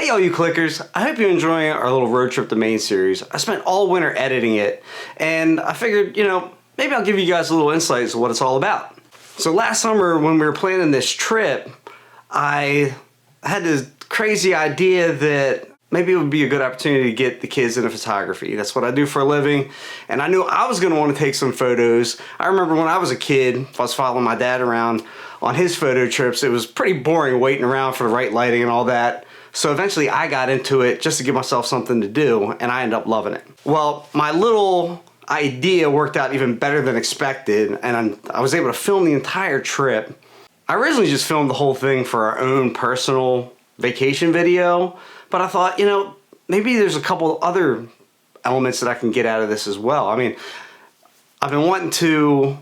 Hey all you clickers, I hope you're enjoying our little road trip to Maine series. I spent all winter editing it, and I figured, maybe I'll give you guys a little insight as to what it's all about. So last summer when we were planning this trip, I had this crazy idea that maybe it would be a good opportunity to get the kids into photography. That's what I do for a living, and I knew I was going to want to take some photos. I remember when I was a kid, I was following my dad around on his photo trips. It was pretty boring waiting around for the right lighting and all that. So eventually I got into it just to give myself something to do, and I ended up loving it. Well, my little idea worked out even better than expected, and I was able to film the entire trip. I originally just filmed the whole thing for our own personal vacation video, but I thought, maybe there's a couple other elements that I can get out of this as well. I mean, I've been wanting to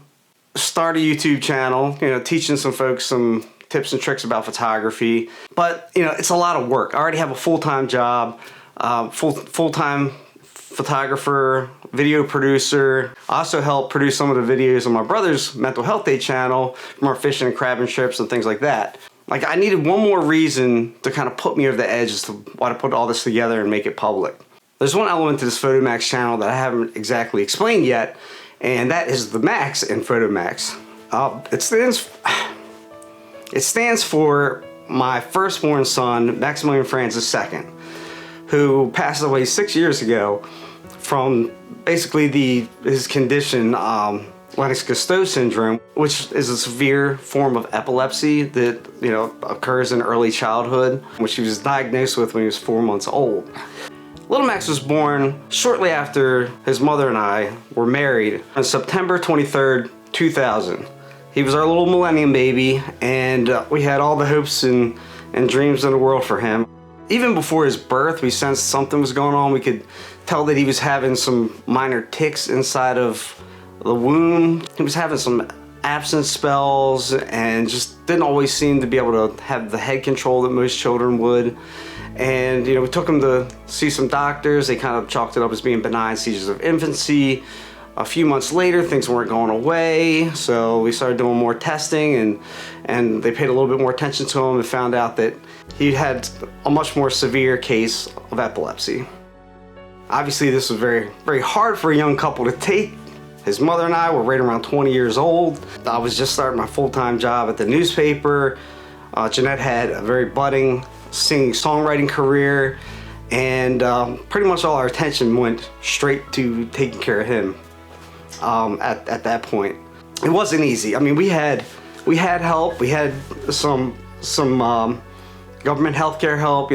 start a YouTube channel, teaching some folks some tips and tricks about photography, but it's a lot of work. I already have a full-time job, full-time photographer, video producer. I also help produce some of the videos on my brother's mental health day channel from our fishing and crabbing trips and things like that. Like, I needed one more reason to kind of put me over the edge as to why to put all this together and make it public. There's one element to this Photomax channel that I haven't exactly explained yet, and that is the Max in Photomax. It stands for my firstborn son, Maximilian Francis II, who passed away 6 years ago from basically his condition, Lennox-Gastaut syndrome, which is a severe form of epilepsy that occurs in early childhood, which he was diagnosed with when he was 4 months old. Little Max was born shortly after his mother and I were married on September 23rd, 2000. He was our little millennium baby, and we had all the hopes and dreams in the world for him. Even before his birth, we sensed something was going on. We could tell that he was having some minor tics inside of the womb. He was having some absence spells and just didn't always seem to be able to have the head control that most children would. And we took him to see some doctors. They kind of chalked it up as being benign seizures of infancy. A few months later, things weren't going away, so we started doing more testing, and they paid a little bit more attention to him and found out that he had a much more severe case of epilepsy. Obviously, this was very, very hard for a young couple to take. His mother and I were right around 20 years old. I was just starting my full-time job at the newspaper. Jeanette had a very budding singing-songwriting career, and pretty much all our attention went straight to taking care of him. At that point, it wasn't easy. I mean, we had help. We had some government healthcare help.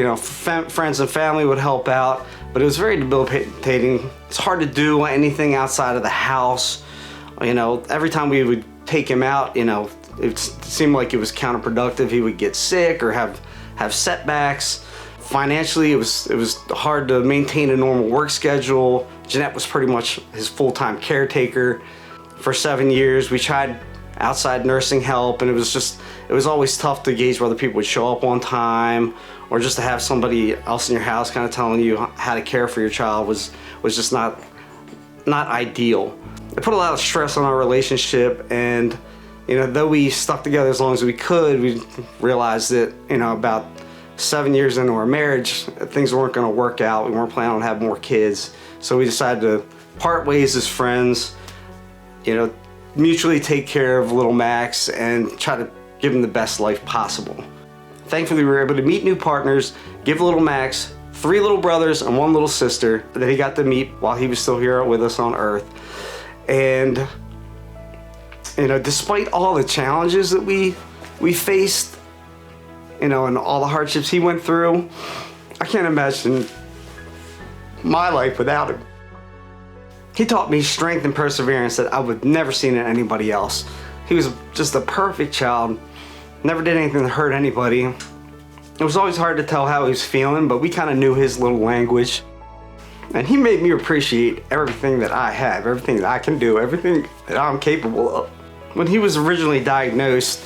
Friends and family would help out, but it was very debilitating. It's hard to do anything outside of the house. Every time we would take him out, it seemed like it was counterproductive. He would get sick or have setbacks. Financially, it was hard to maintain a normal work schedule. Jeanette was pretty much his full-time caretaker for 7 years. We tried outside nursing help, and it was always tough to gauge whether people would show up on time, or just to have somebody else in your house kind of telling you how to care for your child was just not ideal. It put a lot of stress on our relationship, and though we stuck together as long as we could, we realized that about 7 years into our marriage, things weren't going to work out. We weren't planning on having more kids, so we decided to part ways as friends, mutually take care of little Max and try to give him the best life possible. Thankfully, we were able to meet new partners, give little Max 3 little brothers and 1 little sister that he got to meet while he was still here with us on Earth. And despite all the challenges that we faced, and all the hardships he went through, I can't imagine my life without him. He taught me strength and perseverance that I would never seen in anybody else. He was just a perfect child, never did anything to hurt anybody. It was always hard to tell how he was feeling, but we kind of knew his little language. And he made me appreciate everything that I have, everything that I can do, everything that I'm capable of. When he was originally diagnosed,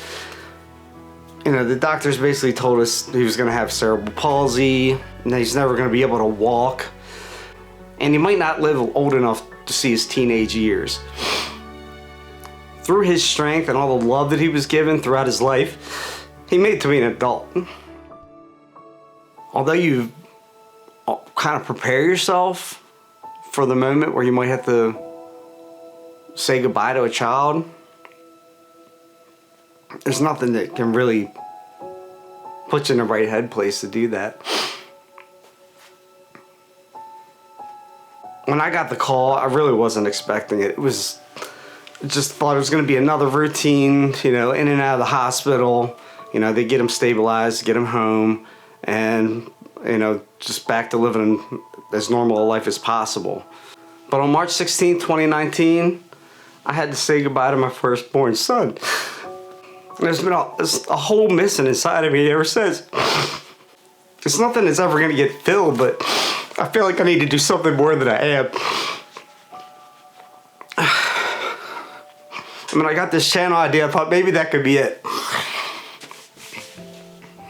the doctors basically told us he was going to have cerebral palsy, and that he's never going to be able to walk, and he might not live old enough to see his teenage years. Through his strength and all the love that he was given throughout his life, he made it to be an adult. although you kind of prepare yourself for the moment where you might have to say goodbye to a child, there's nothing that can really put you in the right head place to do that. When I got the call, I really wasn't expecting it. Just thought it was going to be another routine, in and out of the hospital. They get him stabilized, get him home, and, just back to living as normal a life as possible. But on March 16, 2019, I had to say goodbye to my firstborn son. There's been a hole missing inside of me ever since. It's nothing that's ever going to get filled, but I feel like I need to do something more than I am. When I got this channel idea, I thought maybe that could be it.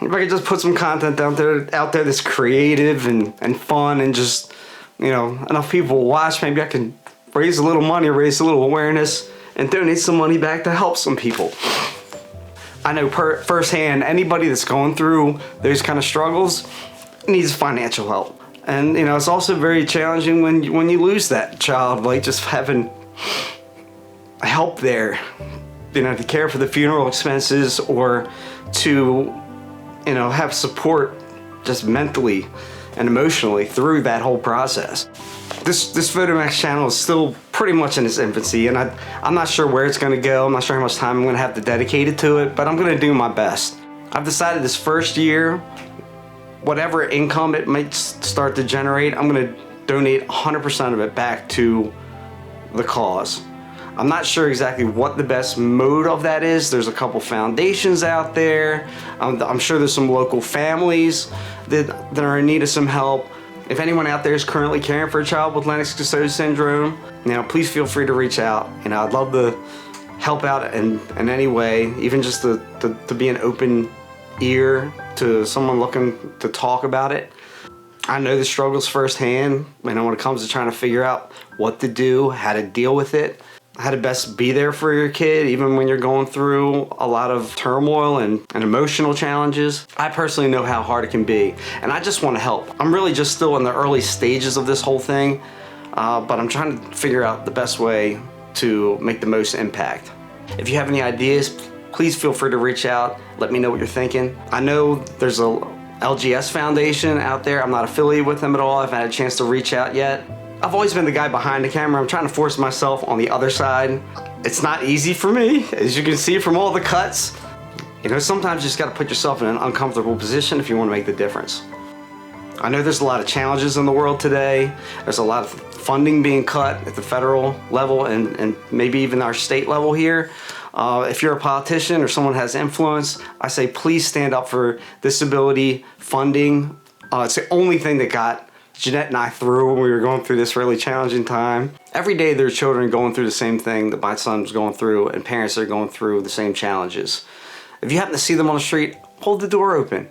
If I could just put some content out there that's creative and fun, and just, enough people will watch, maybe I can raise a little money, raise a little awareness, and donate some money back to help some people. I know firsthand, anybody that's going through those kind of struggles needs financial help. And, it's also very challenging when you lose that child, like just having help there, to care for the funeral expenses, or to, have support just mentally and emotionally through that whole process. This Photomax channel is still pretty much in its infancy, and I'm not sure where it's going to go. I'm not sure how much time I'm going to have to dedicate it to it, but I'm going to do my best. I've decided this first year, whatever income it might start to generate, I'm going to donate 100% of it back to the cause. I'm not sure exactly what the best mode of that is. There's a couple foundations out there. I'm sure there's some local families that are in need of some help. If anyone out there is currently caring for a child with Lennox-Gastaut syndrome, please feel free to reach out. I'd love to help out in any way, even just to be an open ear to someone looking to talk about it. I know the struggles firsthand, when it comes to trying to figure out what to do, how to deal with it, how to best be there for your kid, even when you're going through a lot of turmoil and emotional challenges. I personally know how hard it can be, and I just want to help. I'm really just still in the early stages of this whole thing, but I'm trying to figure out the best way to make the most impact. If you have any ideas, please feel free to reach out. Let me know what you're thinking. I know there's a LGS Foundation out there. I'm not affiliated with them at all. I haven't had a chance to reach out yet. I've always been the guy behind the camera. I'm trying to force myself on the other side. It's not easy for me, as you can see from all the cuts. Sometimes you just got to put yourself in an uncomfortable position if you want to make the difference. I know there's a lot of challenges in the world today. There's a lot of funding being cut at the federal level and maybe even our state level here. If you're a politician or someone has influence, I say please stand up for disability funding. It's the only thing that got Jeanette and I through when we were going through this really challenging time. Every day there are children going through the same thing that my son's going through, and parents are going through the same challenges. If you happen to see them on the street, hold the door open.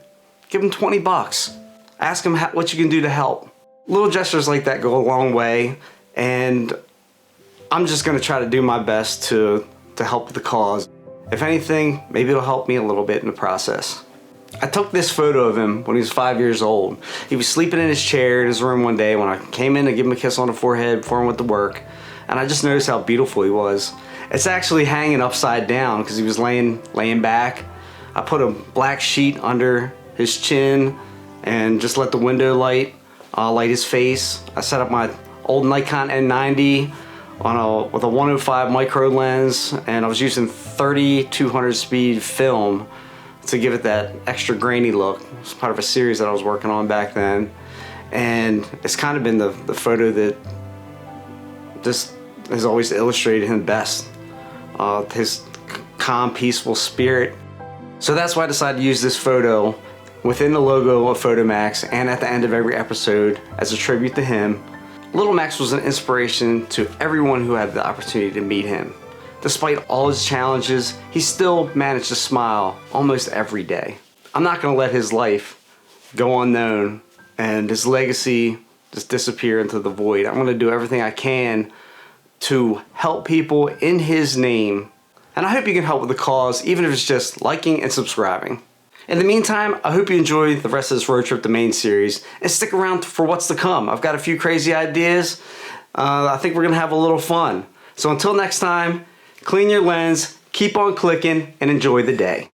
Give them $20. Ask them what you can do to help. Little gestures like that go a long way, and I'm just going to try to do my best to help the cause. If anything, maybe it'll help me a little bit in the process. I took this photo of him when he was 5 years old. He was sleeping in his chair in his room one day when I came in to give him a kiss on the forehead before I went to work, and I just noticed how beautiful he was. It's actually hanging upside down because he was laying back. I put a black sheet under his chin and just let the window light his face. I set up my old Nikon N90 with a 105 micro lens, and I was using 3200 speed film to give it that extra grainy look. It's part of a series that I was working on back then, and it's kind of been the photo that just has always illustrated him best. His calm, peaceful spirit. So that's why I decided to use this photo within the logo of Photomax and at the end of every episode as a tribute to him. Little Max was an inspiration to everyone who had the opportunity to meet him. Despite all his challenges, he still managed to smile almost every day. I'm not going to let his life go unknown and his legacy just disappear into the void. I'm going to do everything I can to help people in his name. And I hope you can help with the cause, even if it's just liking and subscribing. In the meantime, I hope you enjoy the rest of this road trip to Maine series and stick around for what's to come. I've got a few crazy ideas. I think we're gonna have a little fun. So until next time, clean your lens, keep on clicking, and enjoy the day.